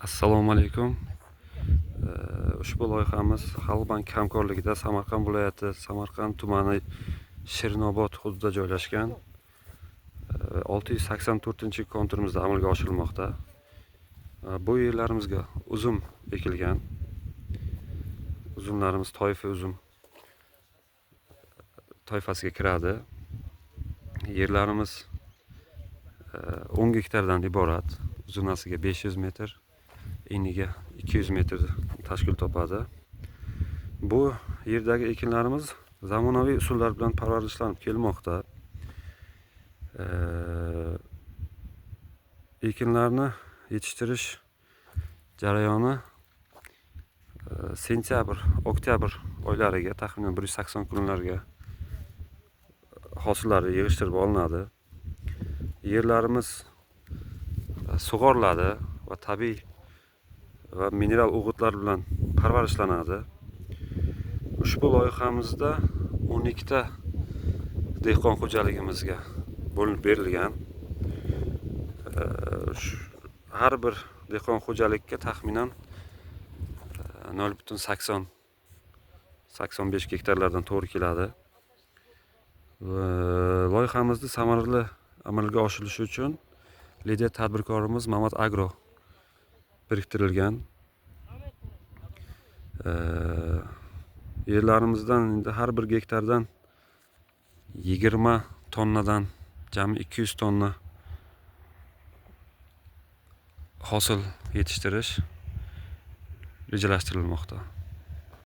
Assalomu alaykum. Ushbu loyihamiz Xalqbank hamkorligida Samarqand viloyati Samarqand tumani Shirinobod hududida joylashgan 684-konturimizda amalga oshirilmoqda. Bu yerlarimizga uzum ekilgan. Uzumlarimiz toifa uzum toifasiga kiradi. Yerlarimiz 10 gektardan iborat. Uzunasiga 500 metr, eniga 200 metr tashkil topadi. Bu yerdagi ekinlarimiz zamonaviy usullar bilan parvarishlanib kelmoqda. Ekinlarni yetishtirish jarayoni sentyabr, oktyabr oylariga, taxminan 180 kunlarga hosillari yig'ishtirib olinadi. Yerlarimiz sug'oriladi va tabiiy va mineral o'g'itlar bilan parvarishlanadi. Ushbu loyihamizda 12 ta dehqon xo'jaligimizga bo'linib berilgan. Har bir dehqon xo'jalikka taxminan 0,85 gektarlardan to'g'ri keladi. Loyihamizni samarali amalga oshirilishi uchun lider tadbirkorimiz Mamat Agro biriktirilgan. Yerlarimizdan endi har bir gektardan 20 tonnadan jami 200 tonna hosil yetishtirish rejalashtirilmoqda.